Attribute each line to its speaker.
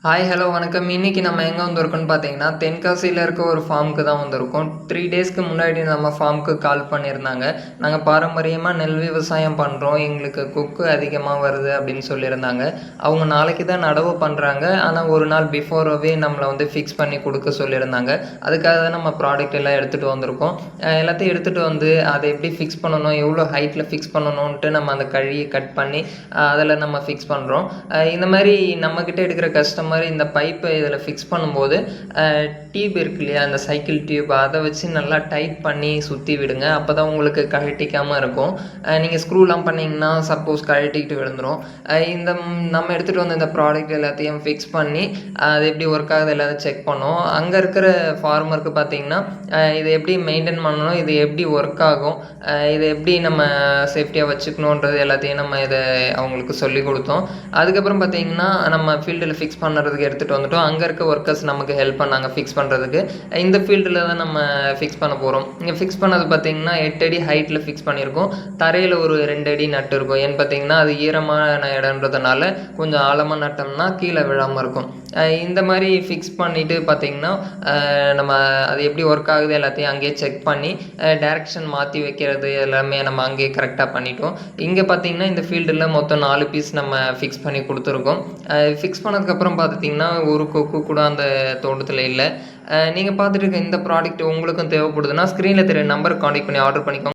Speaker 1: Hi, hello, வணக்கம். இன்னைக்கு நம்ம எங்கே வந்திருக்கோம்னு பார்த்தீங்கன்னா, தென்காசியில் இருக்க ஒரு ஃபார்முக்கு தான் வந்திருக்கோம். 3 டேஸ்க்கு முன்னாடி நம்ம ஃபார்முக்கு கால் பண்ணியிருந்தாங்க. நாங்கள் பாரம்பரியமாக நெல் விவசாயம் பண்ணுறோம், எங்களுக்கு கொக்கு அதிகமாக வருது அப்படின்னு சொல்லியிருந்தாங்க. அவங்க நாளைக்கு தான் நடவு பண்ணுறாங்க, ஆனால் ஒரு நாள் பிஃபோராகவே நம்மளை வந்து ஃபிக்ஸ் பண்ணி கொடுக்க சொல்லியிருந்தாங்க. அதுக்காக தான் நம்ம ப்ராடக்ட் எல்லாம் எடுத்துகிட்டு வந்திருக்கோம். எல்லாத்தையும் எடுத்துகிட்டு வந்து அதை எப்படி ஃபிக்ஸ் பண்ணணும், எவ்வளோ ஹைட்டில் ஃபிக்ஸ் பண்ணணுன்ட்டு நம்ம அந்த கழியை கட் பண்ணி அதில் நம்ம ஃபிக்ஸ் பண்ணுறோம். இந்த மாதிரி நம்மக்கிட்ட எடுக்கிற கஸ்டமர் இந்த பைப்பை இதில் ஃபிக்ஸ் பண்ணும்போது டியூப் இருக்கு இல்லையா, அந்த சைக்கிள் டியூப், அதை வச்சு நல்லா டைட் பண்ணி சுற்றி விடுங்க. அப்போ தான் உங்களுக்கு கழட்டிக்காமல் இருக்கும். நீங்கள் ஸ்க்ரூலாம் பண்ணிங்கன்னா சப்போஸ் கழட்டிக்கிட்டு விழுந்துடும். இந்த நம்ம எடுத்துகிட்டு வந்த இந்த ப்ராடக்ட் எல்லாத்தையும் ஃபிக்ஸ் பண்ணி அது எப்படி ஒர்க் ஆகுது எல்லாத்தையும் செக் பண்ணோம். அங்கே இருக்கிற ஃபார்மருக்கு பார்த்திங்கன்னா இதை எப்படி மெயின்டைன் பண்ணணும், இது எப்படி ஒர்க் ஆகும், இதை எப்படி நம்ம சேஃப்டியாக வச்சுக்கணுன்றது எல்லாத்தையும் நம்ம இதை அவங்களுக்கு சொல்லி கொடுத்தோம். அதுக்கப்புறம் பார்த்திங்கன்னா நம்ம ஃபீல்டில் ஃபிக்ஸ் பண்ணுறதுக்கு எடுத்துகிட்டு வந்துட்டோம். அங்கே இருக்க ஒர்க்கர்ஸ் நமக்கு ஹெல்ப் பண்ணாங்க ஃபிக்ஸ் பண்ணுறதுக்கு. இந்த ஃபீல்டில் தான் நம்ம ஃபிக்ஸ் பண்ண போகிறோம். இங்கே ஃபிக்ஸ் பண்ணது பார்த்திங்கன்னா 8 அடி ஹைட்டில் ஃபிக்ஸ் பண்ணியிருக்கோம். தரையில் ஒரு 2 அடி நட்டு இருக்கும். ஏன்னு பார்த்திங்கன்னா அது ஈரமான இடம்ன்றதுனால கொஞ்சம் ஆழமாக நட்டோம்னா கீழே விழாமல் இருக்கும். இந்த மாதிரி ஃபிக்ஸ் பண்ணிவிட்டு பார்த்திங்கன்னா நம்ம அது எப்படி ஒர்க் ஆகுது எல்லாத்தையும் அங்கேயே செக் பண்ணி டைரக்ஷன் மாற்றி வைக்கிறது எல்லாமே நம்ம அங்கேயே கரெக்டாக பண்ணிட்டோம். இங்கே பார்த்திங்கன்னா இந்த ஃபீல்டில் மொத்தம் 4 பீஸ் நம்ம ஃபிக்ஸ் பண்ணி கொடுத்துருக்கோம். ஃபிக்ஸ் பண்ணதுக்கப்புறம் பார்த்திங்கன்னா ஒரு கொக்கு கூட அந்த தோட்டத்தில் இல்லை. நீங்கள் பார்த்துட்டு இருக்க இந்த ப்ராடக்ட் உங்களுக்கும் தேவைப்படுதுன்னா ஸ்க்ரீனில் தெரிய நம்பருக்கு கான்டெக்ட் பண்ணி ஆர்டர் பண்ணிக்கோங்க.